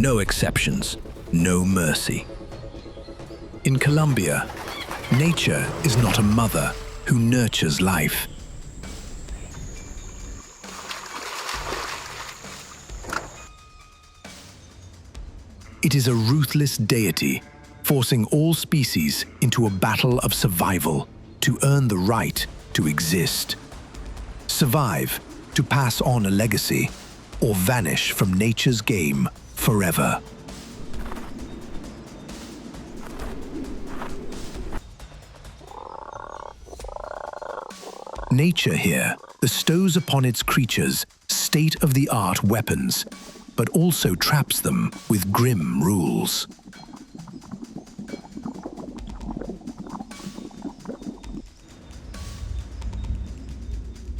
No exceptions, no mercy. In Colombia, nature is not a mother who nurtures life. It is a ruthless deity, forcing all species into a battle of survival to earn the right to exist. Survive to pass on a legacy, or vanish from nature's game forever. Nature here bestows upon its creatures state-of-the-art weapons, but also traps them with grim rules.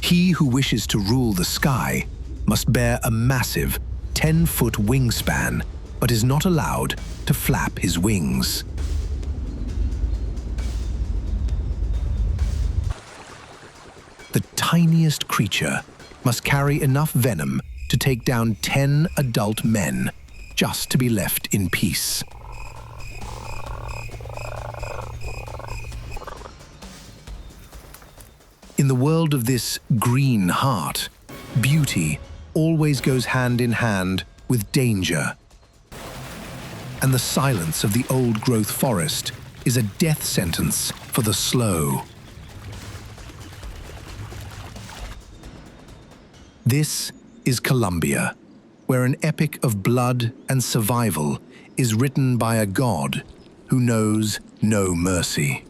He who wishes to rule the sky must bear a massive 10-foot wingspan, but is not allowed to flap his wings. The tiniest creature must carry enough venom to take down 10 adult men just to be left in peace. In the world of this green heart, beauty always goes hand in hand with danger. And the silence of the old-growth forest is a death sentence for the slow. This is Colombia, where an epic of blood and survival is written by a god who knows no mercy.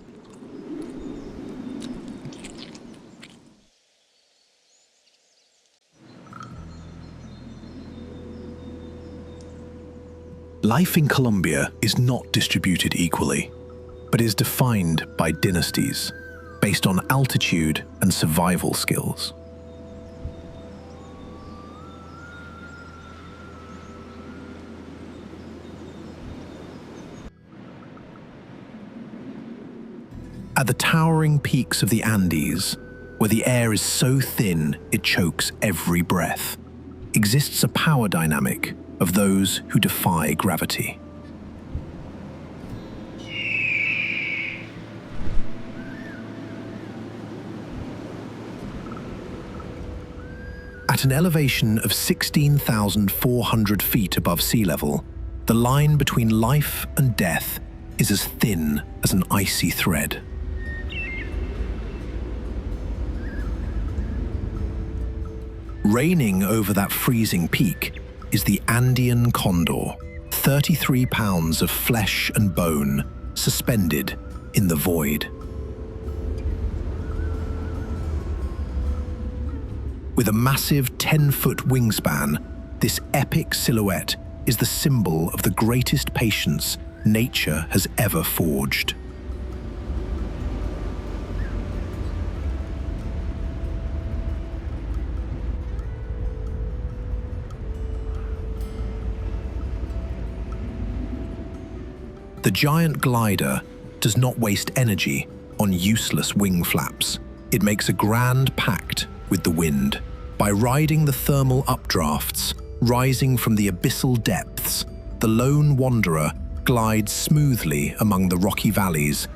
Life in Colombia is not distributed equally, but is defined by dynasties, based on altitude and survival skills. At the towering peaks of the Andes, where the air is so thin it chokes every breath, exists a power dynamic of those who defy gravity. At an elevation of 16,400 feet above sea level, the line between life and death is as thin as an icy thread. Reigning over that freezing peak is the Andean condor, 33 pounds of flesh and bone suspended in the void. With a massive 10-foot wingspan, this epic silhouette is the symbol of the greatest patience nature has ever forged. The giant glider does not waste energy on useless wing flaps. It makes a grand pact with the wind. By riding the thermal updrafts rising from the abyssal depths, the lone wanderer glides smoothly among the rocky valleys,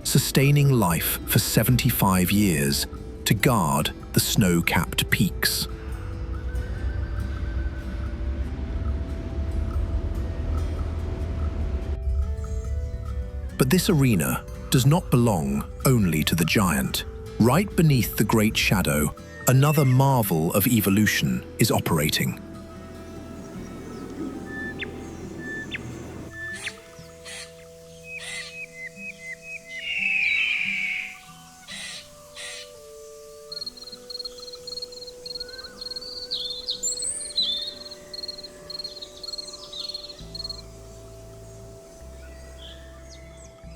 sustaining life for 75 years to guard the snow-capped peaks. But this arena does not belong only to the giant. Right beneath the great shadow, another marvel of evolution is operating.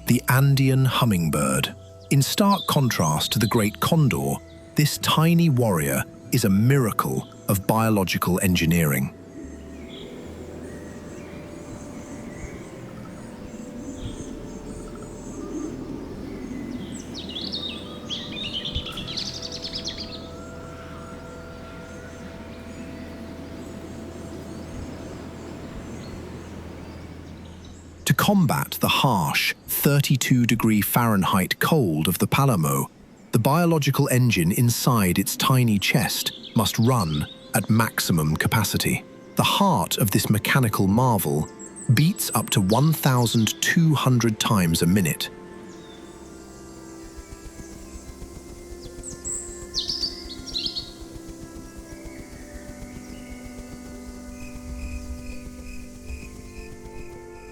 The Andean hummingbird. In stark contrast to the great condor, this tiny warrior is a miracle of biological engineering. combat the harsh 32-degree Fahrenheit cold of the Palamo, the biological engine inside its tiny chest must run at maximum capacity. The heart of this mechanical marvel beats up to 1,200 times a minute.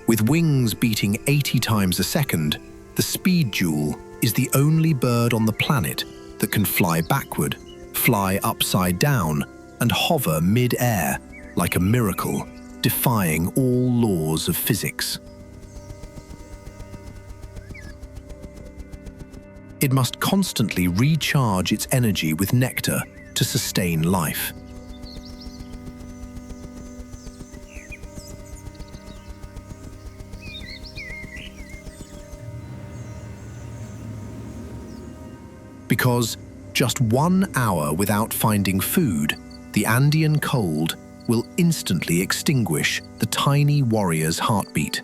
With wings beating 80 times a second, the speed jewel is the only bird on the planet that can fly backward, fly upside down, and hover mid-air like a miracle, defying all laws of physics. It must constantly recharge its energy with nectar to sustain life. Because just 1 hour without finding food, the Andean cold will instantly extinguish the tiny warrior's heartbeat.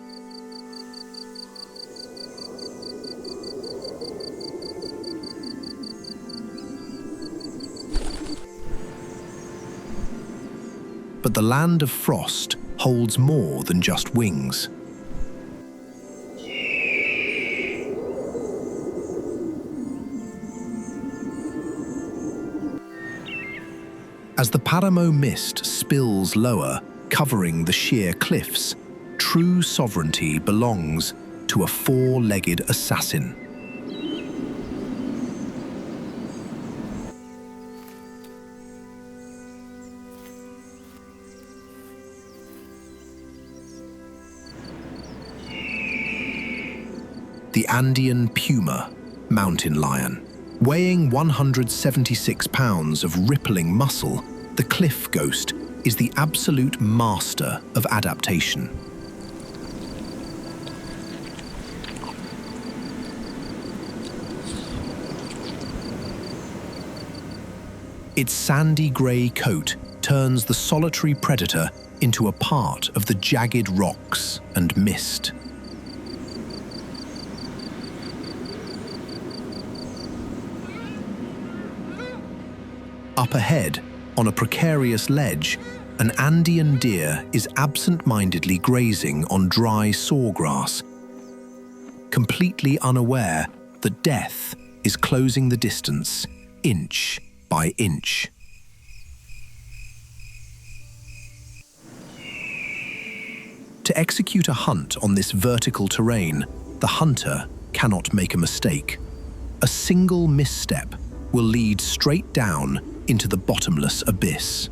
But the land of frost holds more than just wings. As the Paramo mist spills lower, covering the sheer cliffs, true sovereignty belongs to a four-legged assassin. The Andean puma, mountain lion. Weighing 176 pounds of rippling muscle, the cliff ghost is the absolute master of adaptation. Its sandy grey coat turns the solitary predator into a part of the jagged rocks and mist. Up ahead, on a precarious ledge, an Andean deer is absent-mindedly grazing on dry sawgrass, completely unaware that death is closing the distance, inch by inch. To execute a hunt on this vertical terrain, the hunter cannot make a mistake. A single misstep will lead straight down into the bottomless abyss.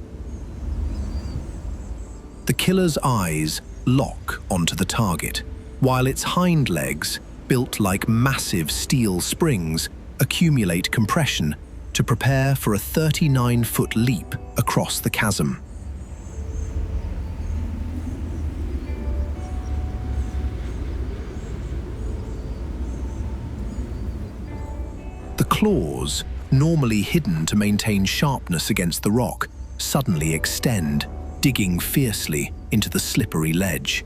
The killer's eyes lock onto the target, while its hind legs, built like massive steel springs, accumulate compression to prepare for a 39-foot leap across the chasm. The claws, normally hidden to maintain sharpness against the rock, suddenly extend, digging fiercely into the slippery ledge.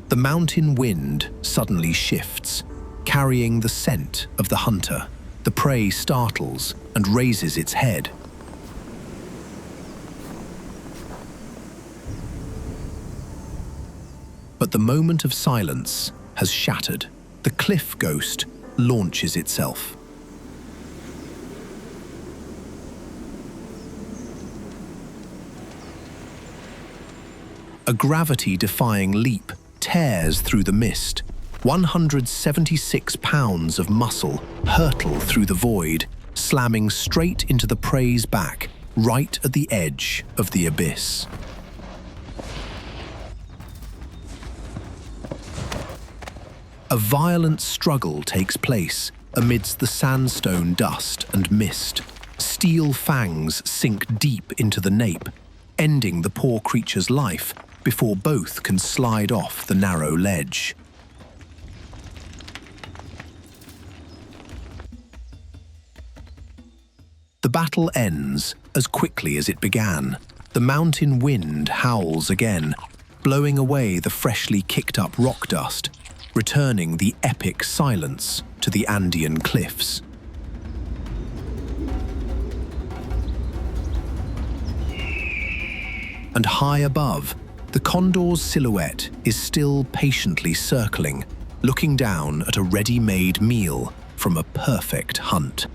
The mountain wind suddenly shifts, carrying the scent of the hunter. The prey startles and raises its head. But the moment of silence has shattered. The cliff ghost launches itself. A gravity-defying leap tears through the mist. 176 pounds of muscle hurtle through the void, slamming straight into the prey's back, right at the edge of the abyss. A violent struggle takes place amidst the sandstone dust and mist. Steel fangs sink deep into the nape, ending the poor creature's life before both can slide off the narrow ledge. The battle ends, as quickly as it began. The mountain wind howls again, blowing away the freshly kicked up rock dust, returning the epic silence to the Andean cliffs. And high above, the condor's silhouette is still patiently circling, looking down at a ready-made meal from a perfect hunt.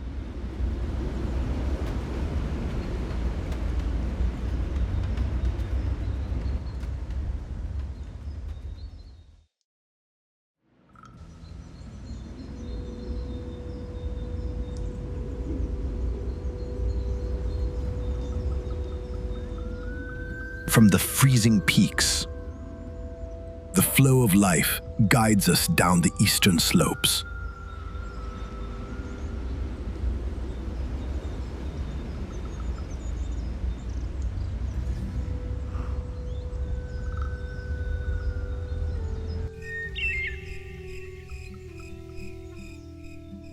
From the freezing peaks, the flow of life guides us down the eastern slopes.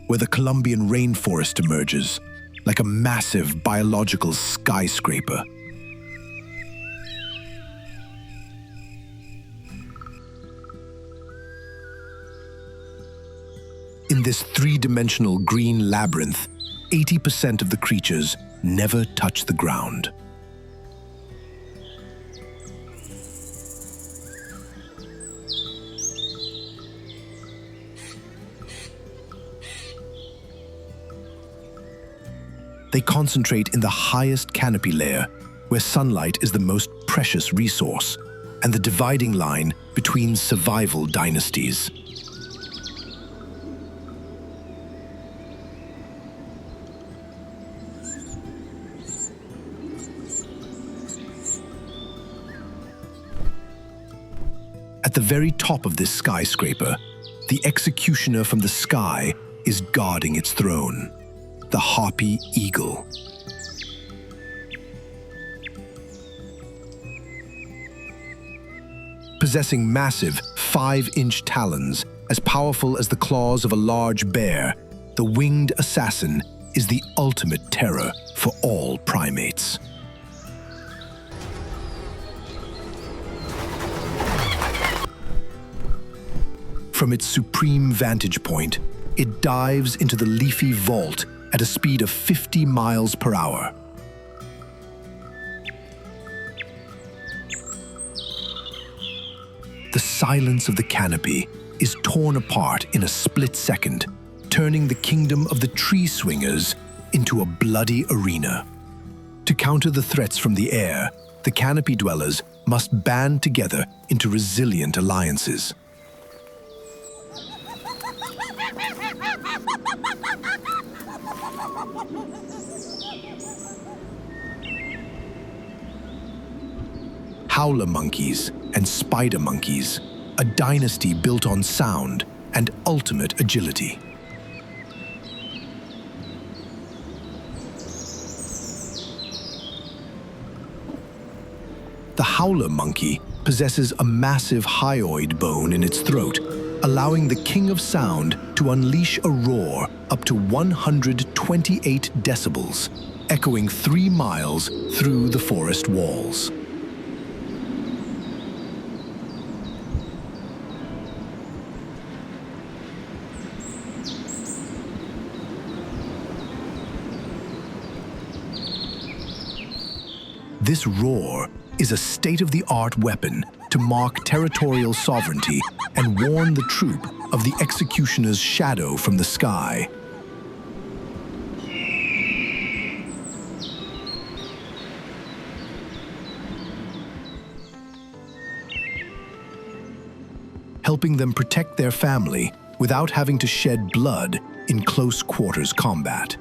Where the Colombian rainforest emerges, like a massive biological skyscraper. In this three-dimensional green labyrinth, 80% of the creatures never touch the ground. They concentrate in the highest canopy layer, where sunlight is the most precious resource, and the dividing line between survival dynasties. At the very top of this skyscraper, the executioner from the sky is guarding its throne, the harpy eagle. Possessing massive 5-inch talons as powerful as the claws of a large bear, the winged assassin is the ultimate terror for all primates. From its supreme vantage point, it dives into the leafy vault at a speed of 50 miles per hour. The silence of the canopy is torn apart in a split second, turning the kingdom of the tree swingers into a bloody arena. To counter the threats from the air, the canopy dwellers must band together into resilient alliances. Howler monkeys and spider monkeys, a dynasty built on sound and ultimate agility. The howler monkey possesses a massive hyoid bone in its throat, allowing the king of sound to unleash a roar up to 128 decibels, echoing 3 miles through the forest walls. This roar is a state-of-the-art weapon to mark territorial sovereignty and warn the troop of the executioner's shadow from the sky. Helping them protect their family without having to shed blood in close quarters combat.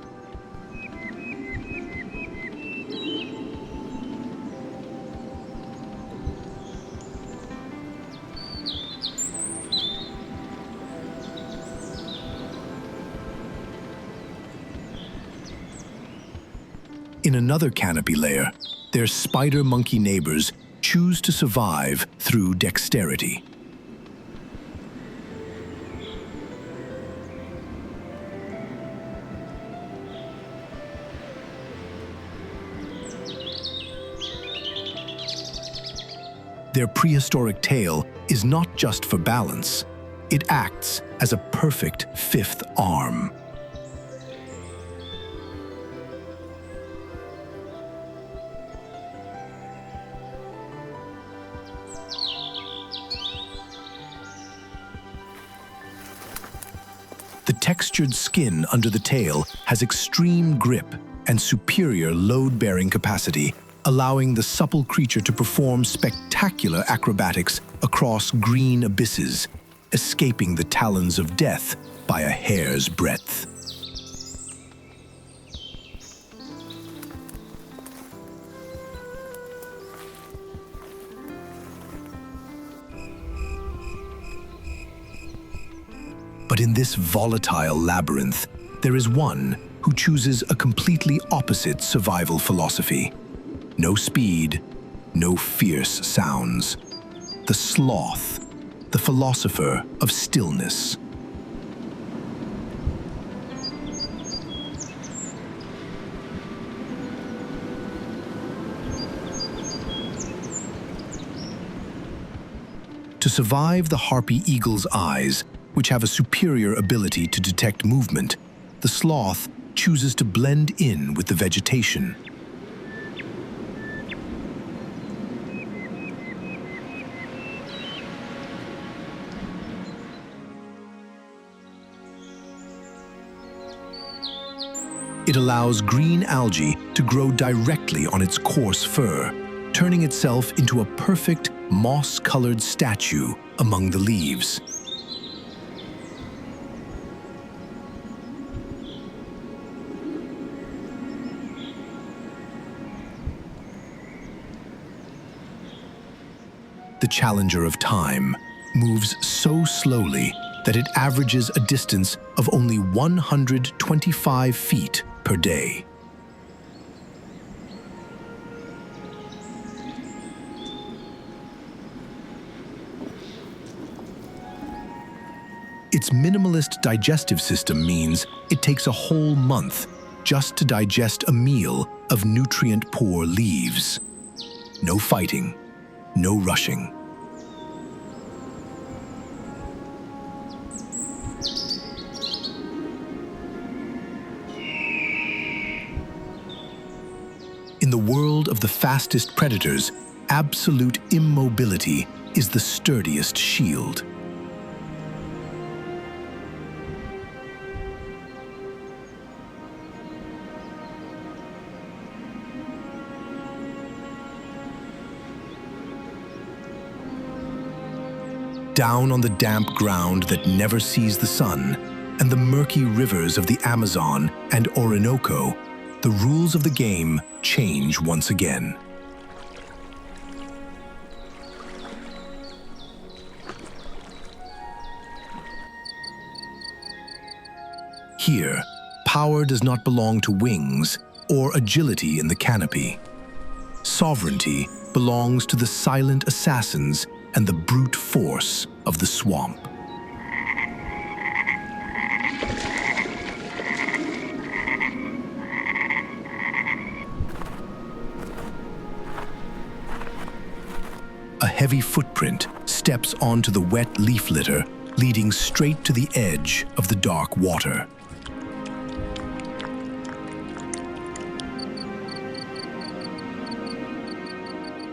In another canopy layer, their spider monkey neighbors choose to survive through dexterity. Their prehistoric tail is not just for balance. It acts as a perfect fifth arm. The textured skin under the tail has extreme grip and superior load-bearing capacity, allowing the supple creature to perform spectacular acrobatics across green abysses, escaping the talons of death by a hair's breadth. But in this volatile labyrinth, there is one who chooses a completely opposite survival philosophy. No speed, no fierce sounds. The sloth, the philosopher of stillness. To survive the harpy eagle's eyes, which have a superior ability to detect movement, the sloth chooses to blend in with the vegetation. It allows green algae to grow directly on its coarse fur, turning itself into a perfect moss-colored statue among the leaves. The challenger of time moves so slowly that it averages a distance of only 125 feet per day. Its minimalist digestive system means it takes a whole month just to digest a meal of nutrient-poor leaves. No fighting, no rushing. In the world of the fastest predators, absolute immobility is the sturdiest shield. Down on the damp ground that never sees the sun, and the murky rivers of the Amazon and Orinoco, the rules of the game change once again. Here, power does not belong to wings or agility in the canopy. Sovereignty belongs to the silent assassins and the brute force of the swamp. A heavy footprint steps onto the wet leaf litter, leading straight to the edge of the dark water.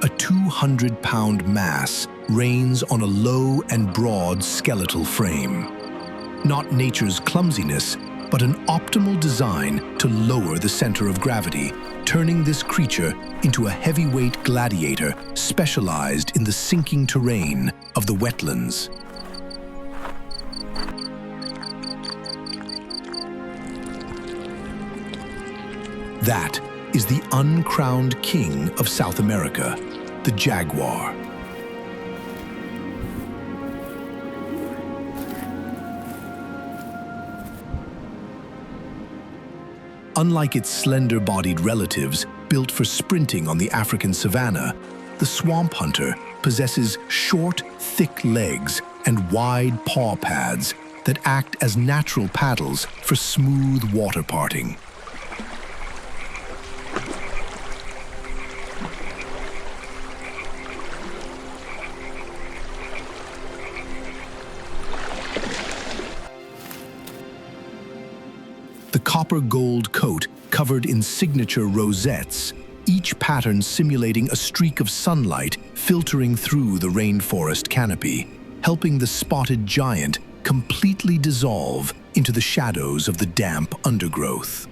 A 200-pound mass reigns on a low and broad skeletal frame. Not nature's clumsiness, but an optimal design to lower the center of gravity, turning this creature into a heavyweight gladiator specialized in the sinking terrain of the wetlands. That is the uncrowned king of South America, the jaguar. Unlike its slender-bodied relatives built for sprinting on the African savanna, the swamp hunter possesses short, thick legs and wide paw pads that act as natural paddles for smooth water parting. copper-gold coat covered in signature rosettes, each pattern simulating a streak of sunlight filtering through the rainforest canopy, helping the spotted giant completely dissolve into the shadows of the damp undergrowth.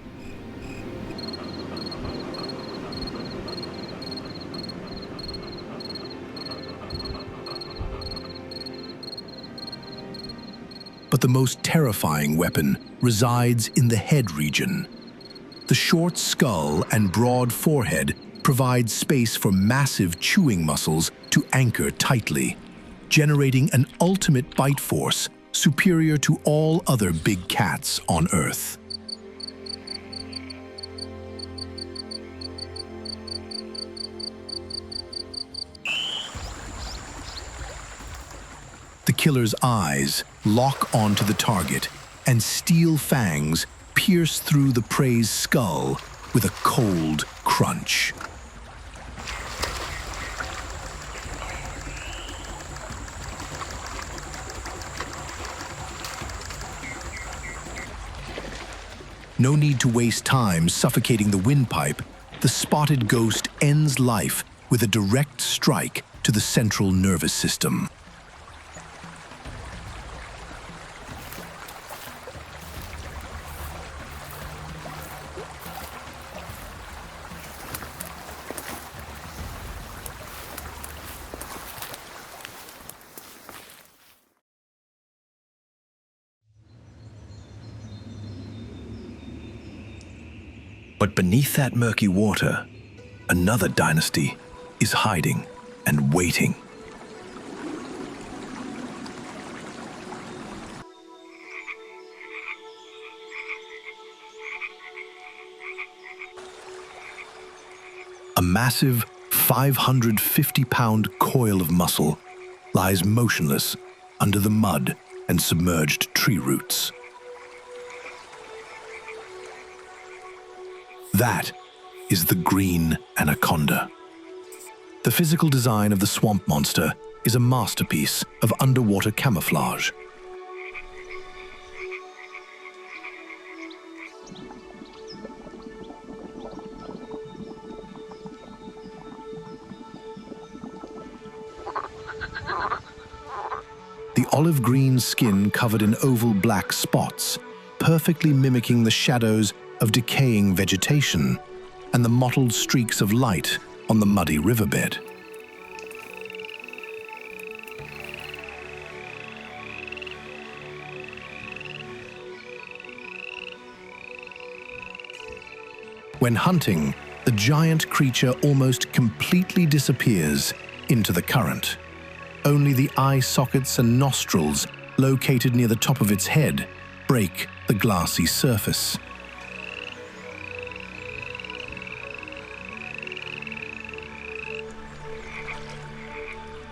But the most terrifying weapon resides in the head region. The short skull and broad forehead provide space for massive chewing muscles to anchor tightly, generating an ultimate bite force superior to all other big cats on Earth. The killer's eyes lock onto the target, and steel fangs pierce through the prey's skull with a cold crunch. No need to waste time suffocating the windpipe. The spotted ghost ends life with a direct strike to the central nervous system. But beneath that murky water, another dynasty is hiding and waiting. A massive 550-pound coil of muscle lies motionless under the mud and submerged tree roots. That is the green anaconda. The physical design of the swamp monster is a masterpiece of underwater camouflage. The olive green skin covered in oval black spots, perfectly mimicking the shadows of decaying vegetation and the mottled streaks of light on the muddy riverbed. When hunting, the giant creature almost completely disappears into the current. Only the eye sockets and nostrils, located near the top of its head, break the glassy surface.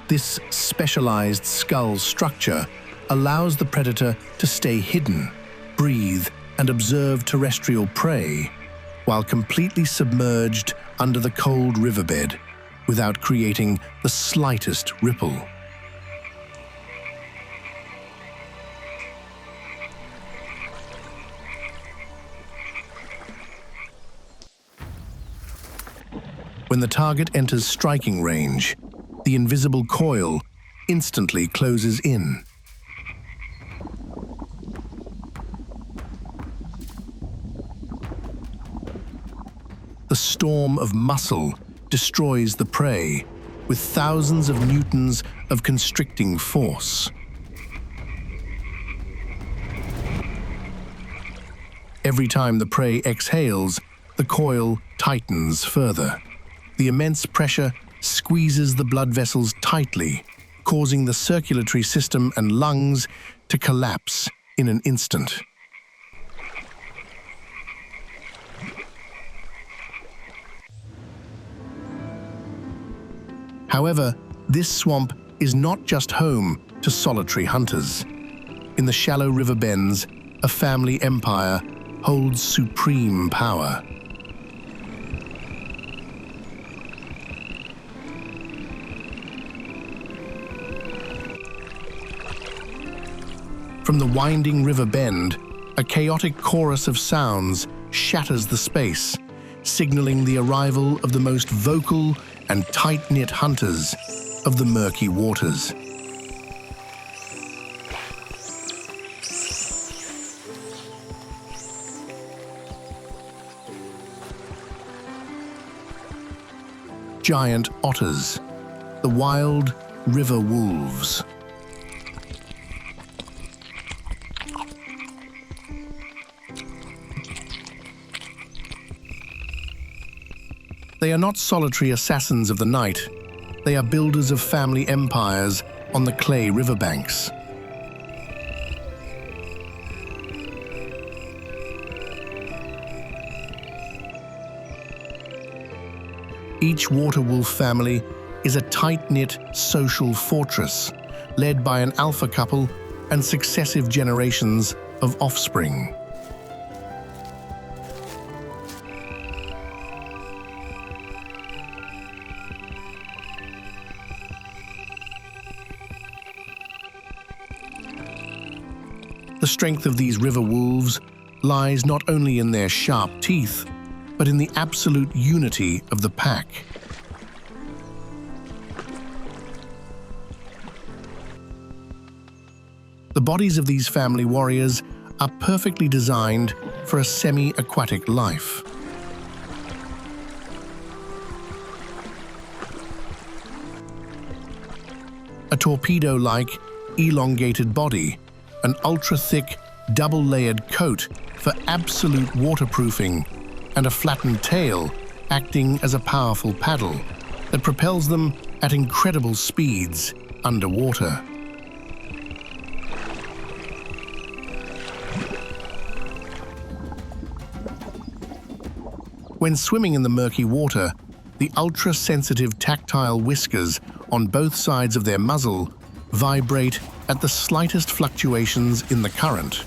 This specialized skull structure allows the predator to stay hidden, breathe, and observe terrestrial prey, while completely submerged under the cold riverbed without creating the slightest ripple. When the target enters striking range, the invisible coil instantly closes in. The storm of muscle destroys the prey with thousands of newtons of constricting force. Every time the prey exhales, the coil tightens further. The immense pressure squeezes the blood vessels tightly, causing the circulatory system and lungs to collapse in an instant. However, this swamp is not just home to solitary hunters. In the shallow river bends, a family empire holds supreme power. From the winding river bend, A chaotic chorus of sounds shatters the space, signaling the arrival of the most vocal and tight-knit hunters of the murky waters. Giant otters, the wild river wolves. They are not solitary assassins of the night. They are builders of family empires on the clay riverbanks. Each water wolf family is a tight-knit social fortress, led by an alpha couple and successive generations of offspring. The strength of these river wolves lies not only in their sharp teeth, but in the absolute unity of the pack. The bodies of these family warriors are perfectly designed for a semi-aquatic life. A torpedo-like, elongated body, an ultra-thick, double-layered coat for absolute waterproofing, and a flattened tail acting as a powerful paddle that propels them at incredible speeds underwater. When swimming in the murky water, the ultra-sensitive tactile whiskers on both sides of their muzzle vibrate at the slightest fluctuations in the current,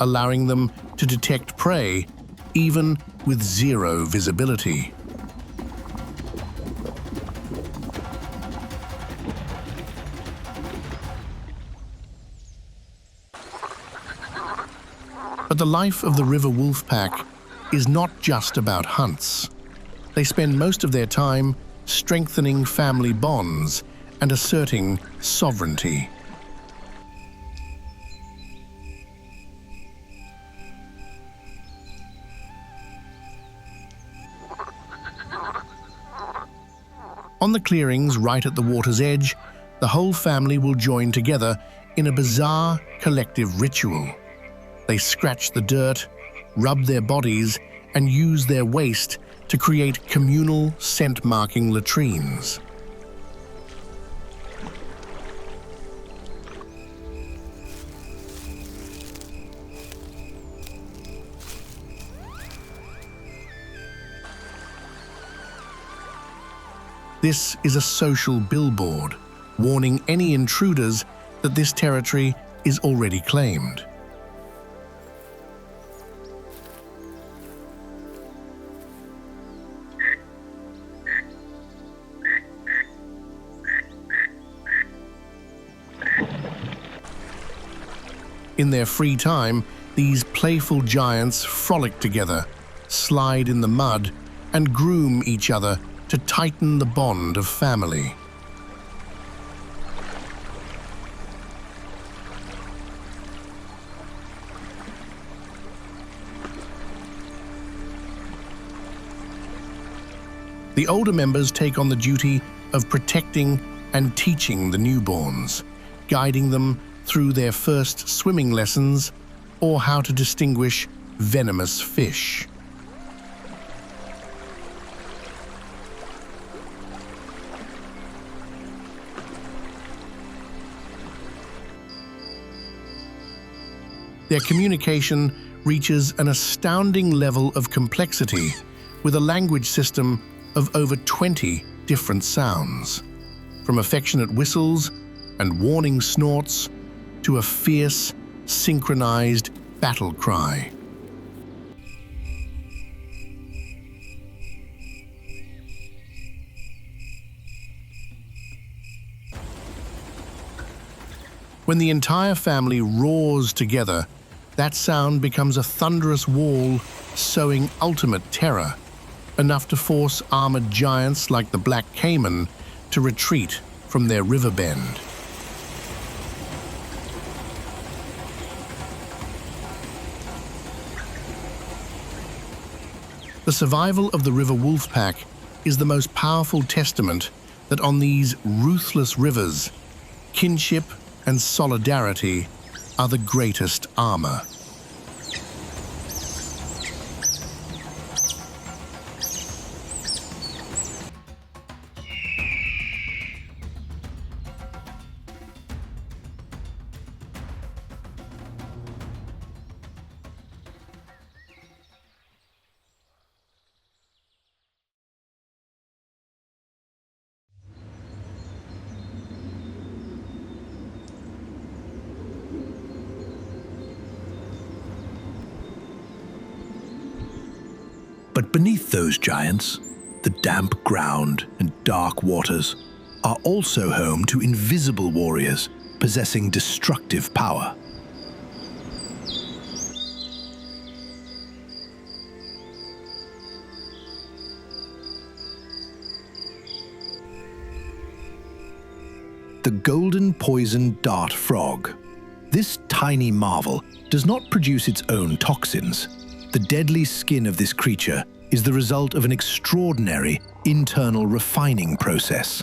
allowing them to detect prey even with zero visibility. But the life of the river wolf pack is not just about hunts. They spend most of their time strengthening family bonds and asserting sovereignty. On the clearings right at the water's edge, the whole family will join together in a bizarre collective ritual. They scratch the dirt, rub their bodies, and use their waste to create communal scent-marking latrines. This is a social billboard, warning any intruders that this territory is already claimed. In their free time, these playful giants frolic together, slide in the mud, and groom each other to tighten the bond of family. The older members take on the duty of protecting and teaching the newborns, guiding them through their first swimming lessons or how to distinguish venomous fish. Their communication reaches an astounding level of complexity, with a language system of over 20 different sounds, from affectionate whistles and warning snorts to a fierce, synchronized battle cry. When the entire family roars together, That sound becomes a thunderous wall, sowing ultimate terror, enough to force armored giants like the Black Caiman to retreat from their river bend. The survival of the river wolf pack is the most powerful testament that on these ruthless rivers, kinship and solidarity are the greatest armor. But beneath those giants, the damp ground and dark waters are also home to invisible warriors possessing destructive power. The golden poison dart frog. This tiny marvel does not produce its own toxins. The deadly skin of this creature is the result of an extraordinary internal refining process.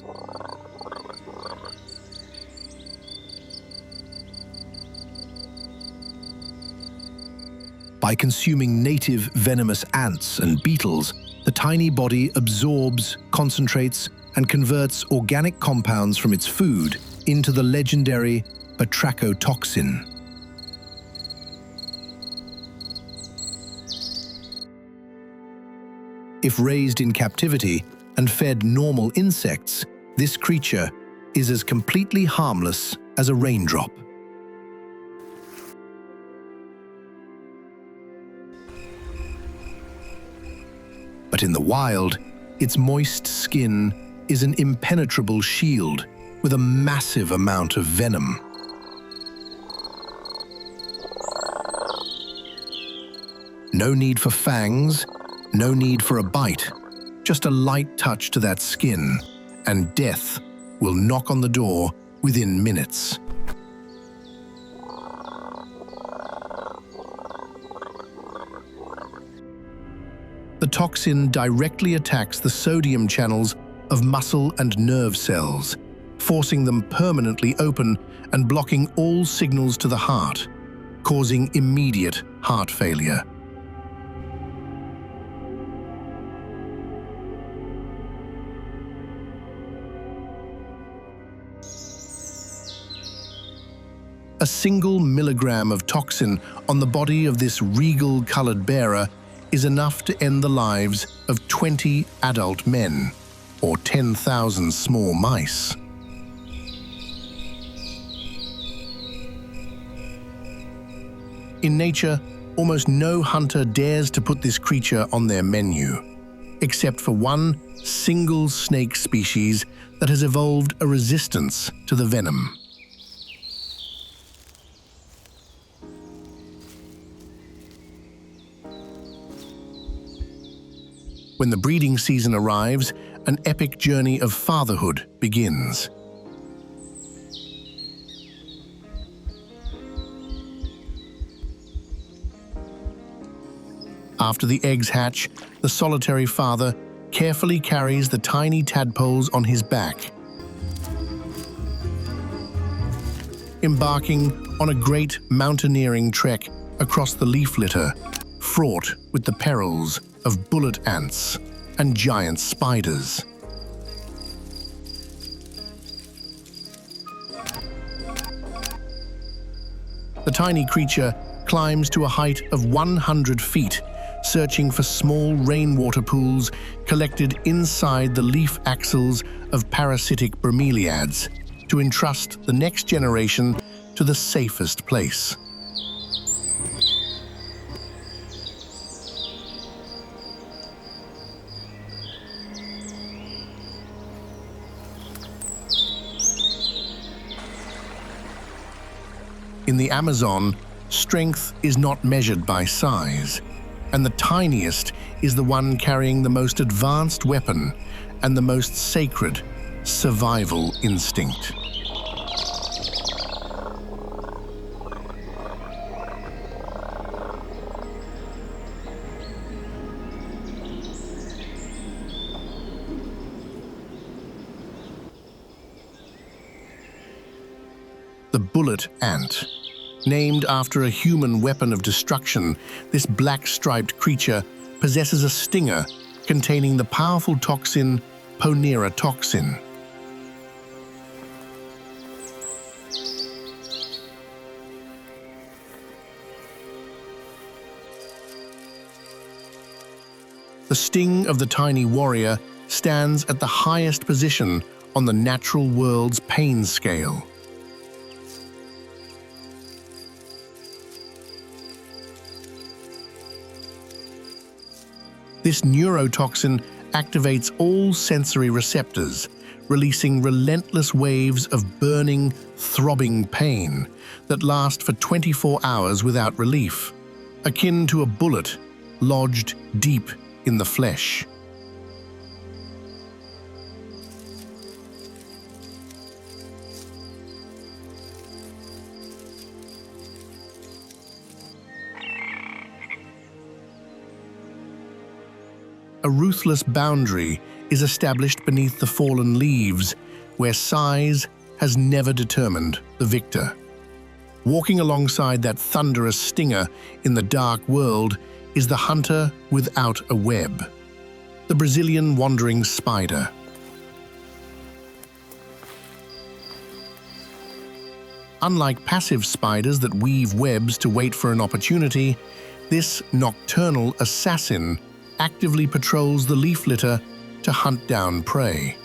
By consuming native venomous ants and beetles, the tiny body absorbs, concentrates, and converts organic compounds from its food into the legendary batrachotoxin. If raised in captivity and fed normal insects, this creature is as completely harmless as a raindrop. But in the wild, its moist skin is an impenetrable shield with a massive amount of venom. No need for fangs, no need for a bite, just a light touch to that skin, and death will knock on the door within minutes. The toxin directly attacks the sodium channels of muscle and nerve cells, forcing them permanently open and blocking all signals to the heart, causing immediate heart failure. A single milligram of toxin on the body of this regal-colored bearer is enough to end the lives of 20 adult men, or 10,000 small mice. In nature, almost no hunter dares to put this creature on their menu, except for one single snake species that has evolved a resistance to the venom. When the breeding season arrives, an epic journey of fatherhood begins. After the eggs hatch, the solitary father carefully carries the tiny tadpoles on his back, embarking on a great mountaineering trek across the leaf litter, fraught with the perils of bullet ants and giant spiders. The tiny creature climbs to a height of 100 feet, searching for small rainwater pools collected inside the leaf axils of parasitic bromeliads to entrust the next generation to the safest place. In the Amazon, Strength is not measured by size, and the tiniest is the one carrying the most advanced weapon and the most sacred survival instinct. The bullet ant. Named after a human weapon of destruction, this black-striped creature possesses a stinger containing the powerful toxin toxin. The sting of the tiny warrior stands at the highest position on the natural world's pain scale. This neurotoxin activates all sensory receptors, releasing relentless waves of burning, throbbing pain that last for 24 hours without relief, akin to a bullet lodged deep in the flesh. A ruthless boundary is established beneath the fallen leaves, where size has never determined the victor. Walking alongside that thunderous stinger in the dark world is the hunter without a web, the Brazilian wandering spider. Unlike passive spiders that weave webs to wait for an opportunity, this nocturnal assassin actively patrols the leaf litter to hunt down prey.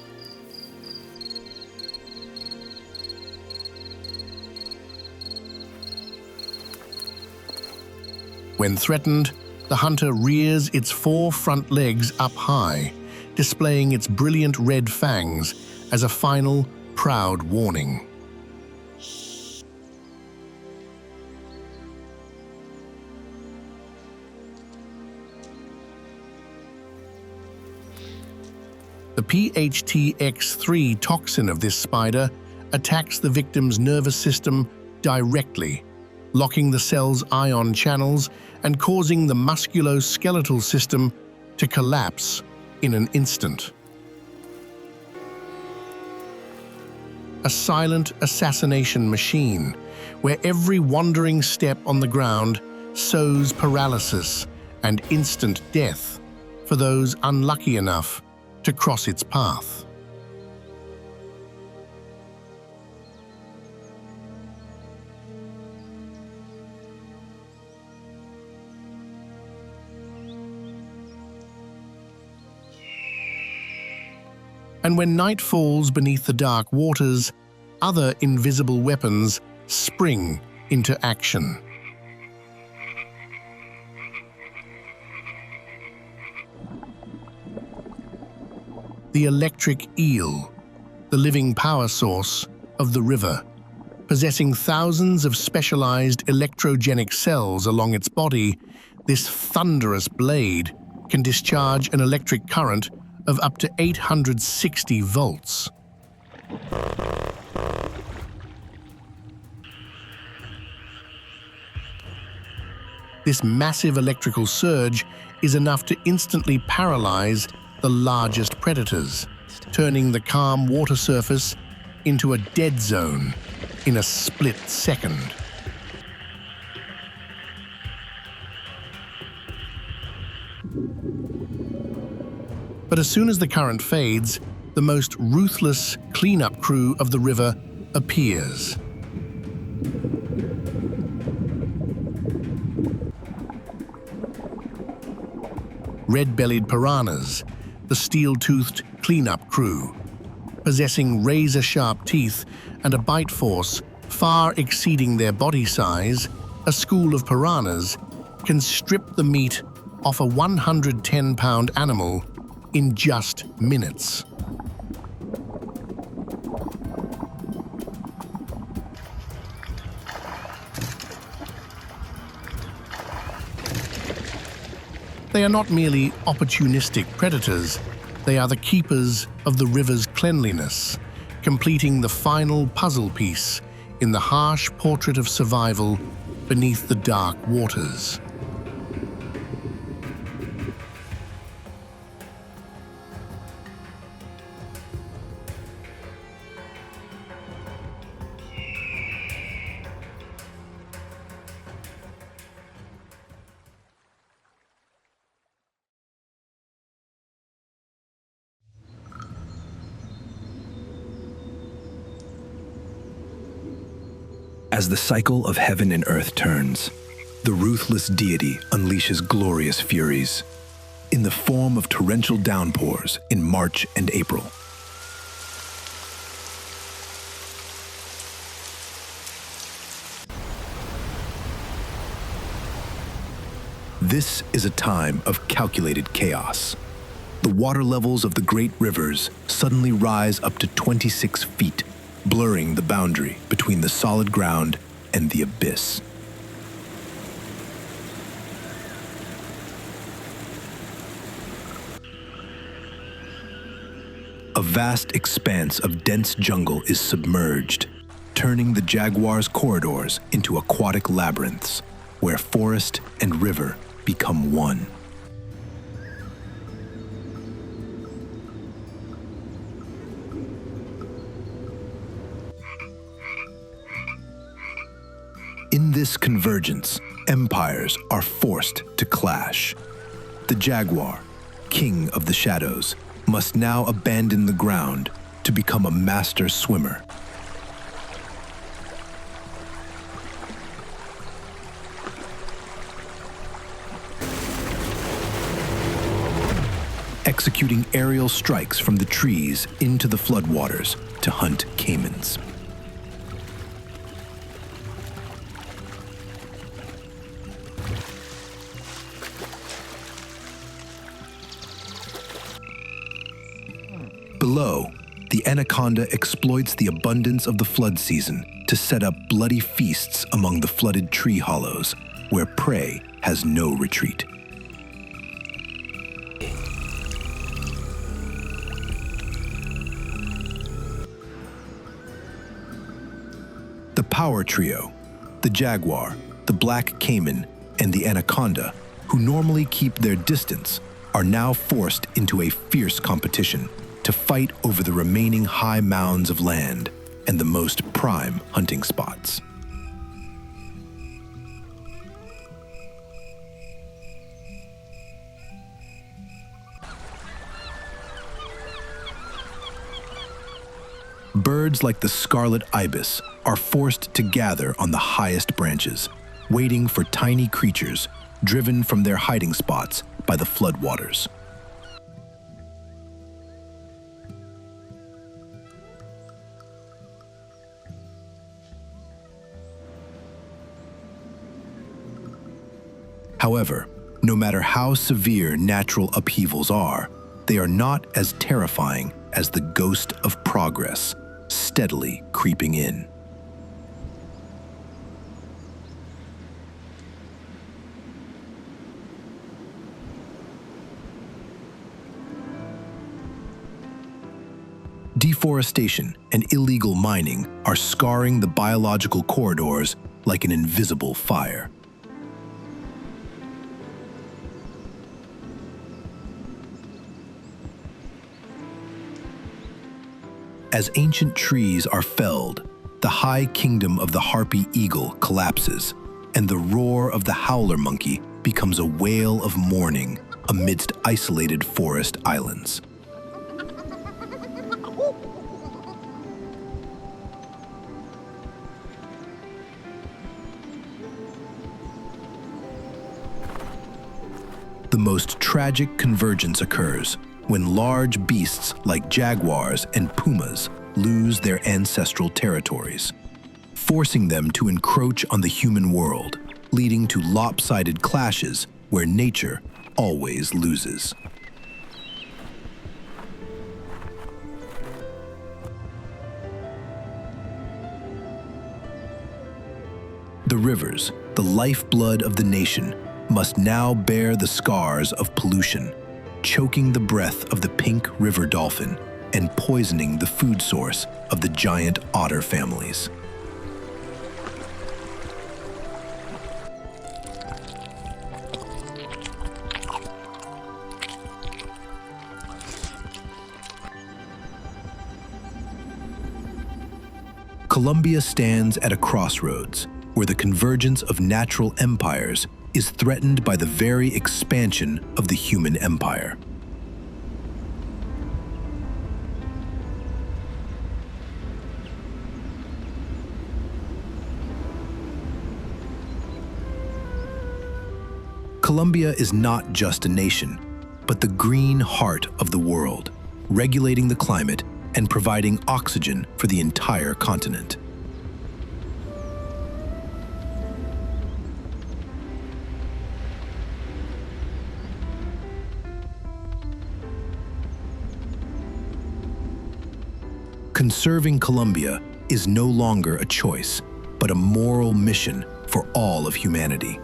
When threatened, the hunter rears its 4 front legs up high, displaying its brilliant red fangs as a final, proud warning. The PHTX3 toxin of this spider attacks the victim's nervous system directly, locking the cell's ion channels and causing the musculoskeletal system to collapse in an instant. A silent assassination machine, where every wandering step on the ground sows paralysis and instant death for those unlucky enough to cross its path. And when night falls beneath the dark waters, other invisible weapons spring into action. The electric eel, the living power source of the river. Possessing thousands of specialized electrogenic cells along its body, this thunderous blade can discharge an electric current of up to 860 volts. This massive electrical surge is enough to instantly paralyze the largest predators, turning the calm water surface into a dead zone in a split second. But as soon as the current fades, the most ruthless cleanup crew of the river appears. Red-bellied piranhas, the steel-toothed cleanup crew, possessing razor-sharp teeth and a bite force far exceeding their body size, a school of piranhas can strip the meat off a 110-pound animal in just minutes. They are not merely opportunistic predators, they are the keepers of the river's cleanliness, completing the final puzzle piece in the harsh portrait of survival beneath the dark waters. As the cycle of heaven and earth turns, the ruthless deity unleashes glorious furies in the form of torrential downpours in March and April. This is a time of calculated chaos. The water levels of the great rivers suddenly rise up to 26 feet, blurring the boundary between the solid ground and the abyss. A vast expanse of dense jungle is submerged, turning the jaguar's corridors into aquatic labyrinths, where forest and river become one. In this convergence, empires are forced to clash. The jaguar, king of the shadows, must now abandon the ground to become a master swimmer. Executing aerial strikes from the trees into the floodwaters to hunt caimans. Below, the anaconda exploits the abundance of the flood season to set up bloody feasts among the flooded tree hollows, where prey has no retreat. The power trio, the jaguar, the black caiman, and the anaconda, who normally keep their distance, are now forced into a fierce competition to fight over the remaining high mounds of land and the most prime hunting spots. Birds like the scarlet ibis are forced to gather on the highest branches, waiting for tiny creatures driven from their hiding spots by the floodwaters. However, no matter how severe natural upheavals are, they are not as terrifying as the ghost of progress steadily creeping in. Deforestation and illegal mining are scarring the biological corridors like an invisible fire. As ancient trees are felled, the high kingdom of the harpy eagle collapses, and the roar of the howler monkey becomes a wail of mourning amidst isolated forest islands. The most tragic convergence occurs when large beasts like jaguars and pumas lose their ancestral territories, forcing them to encroach on the human world, leading to lopsided clashes where nature always loses. The rivers, the lifeblood of the nation, must now bear the scars of pollution, choking the breath of the pink river dolphin and poisoning the food source of the giant otter families. Colombia stands at a crossroads where the convergence of natural empires is threatened by the very expansion of the human empire. Colombia is not just a nation, but the green heart of the world, regulating the climate and providing oxygen for the entire continent. Conserving Colombia is no longer a choice, but a moral mission for all of humanity.